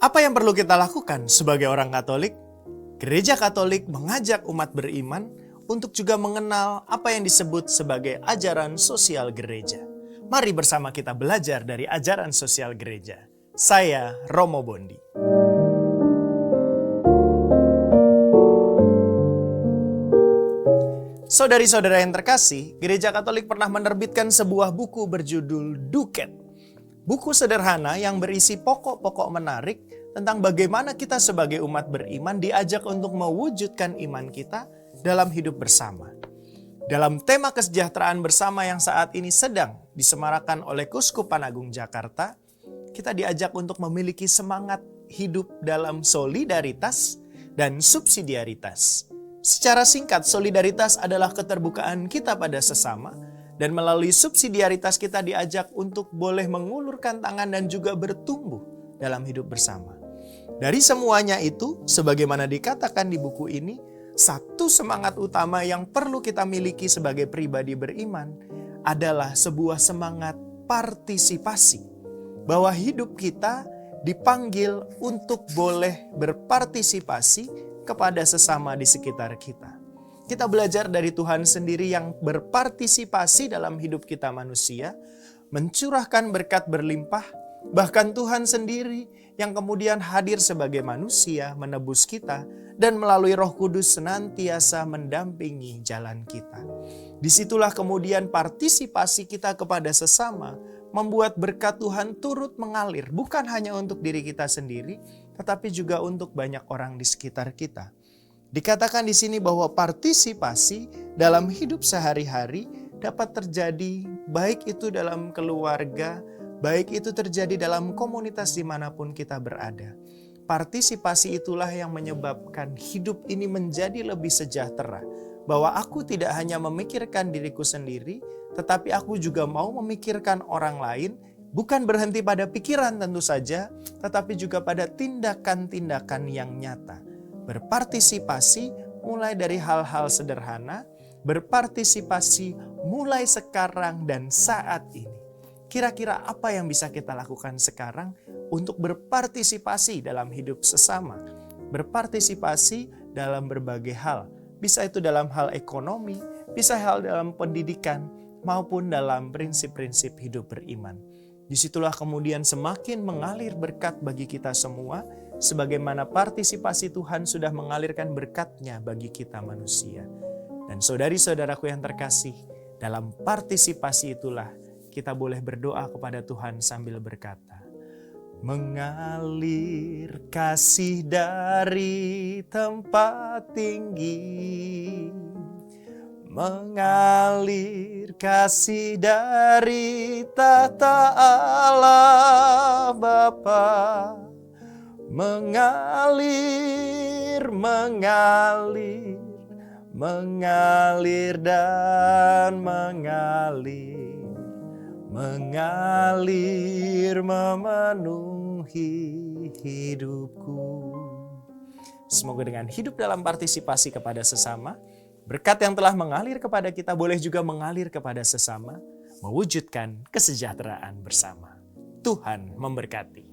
Apa yang perlu kita lakukan sebagai orang Katolik? Gereja Katolik mengajak umat beriman untuk juga mengenal apa yang disebut sebagai ajaran sosial gereja. Mari bersama kita belajar dari ajaran sosial gereja. Saya Romo Bondi. Saudari-saudara yang terkasih, Gereja Katolik pernah menerbitkan sebuah buku berjudul Duket. Buku sederhana yang berisi pokok-pokok menarik tentang bagaimana kita sebagai umat beriman diajak untuk mewujudkan iman kita dalam hidup bersama. Dalam tema kesejahteraan bersama yang saat ini sedang disemarakan oleh Keuskupan Agung Jakarta, kita diajak untuk memiliki semangat hidup dalam solidaritas dan subsidiaritas. Secara singkat, solidaritas adalah keterbukaan kita pada sesama, dan melalui subsidiaritas kita diajak untuk boleh mengulurkan tangan dan juga bertumbuh dalam hidup bersama. Dari semuanya itu, sebagaimana dikatakan di buku ini, satu semangat utama yang perlu kita miliki sebagai pribadi beriman adalah sebuah semangat partisipasi. Bahwa hidup kita dipanggil untuk boleh berpartisipasi kepada sesama di sekitar kita. Kita belajar dari Tuhan sendiri yang berpartisipasi dalam hidup kita manusia, mencurahkan berkat berlimpah, bahkan Tuhan sendiri yang kemudian hadir sebagai manusia menebus kita dan melalui Roh Kudus senantiasa mendampingi jalan kita. Disitulah kemudian partisipasi kita kepada sesama membuat berkat Tuhan turut mengalir, bukan hanya untuk diri kita sendiri, tetapi juga untuk banyak orang di sekitar kita. Dikatakan di sini bahwa partisipasi dalam hidup sehari-hari dapat terjadi baik itu dalam keluarga, baik itu terjadi dalam komunitas dimanapun kita berada. Partisipasi itulah yang menyebabkan hidup ini menjadi lebih sejahtera. Bahwa aku tidak hanya memikirkan diriku sendiri, tetapi aku juga mau memikirkan orang lain, bukan berhenti pada pikiran tentu saja, tetapi juga pada tindakan-tindakan yang nyata. Berpartisipasi mulai dari hal-hal sederhana, berpartisipasi mulai sekarang dan saat ini. Kira-kira apa yang bisa kita lakukan sekarang untuk berpartisipasi dalam hidup sesama? Berpartisipasi dalam berbagai hal. Bisa itu dalam hal ekonomi, bisa hal dalam pendidikan, maupun dalam prinsip-prinsip hidup beriman. Disitulah kemudian semakin mengalir berkat bagi kita semua, sebagaimana partisipasi Tuhan sudah mengalirkan berkat-Nya bagi kita manusia. Dan saudari-saudaraku yang terkasih, dalam partisipasi itulah kita boleh berdoa kepada Tuhan sambil berkata, mengalir kasih dari tempat tinggi, mengalir kasih dari tahta Allah Bapa, mengalir, mengalir, mengalir dan mengalir, mengalir memenuhi hidupku. Semoga dengan hidup dalam partisipasi kepada sesama, berkat yang telah mengalir kepada kita boleh juga mengalir kepada sesama, mewujudkan kesejahteraan bersama. Tuhan memberkati.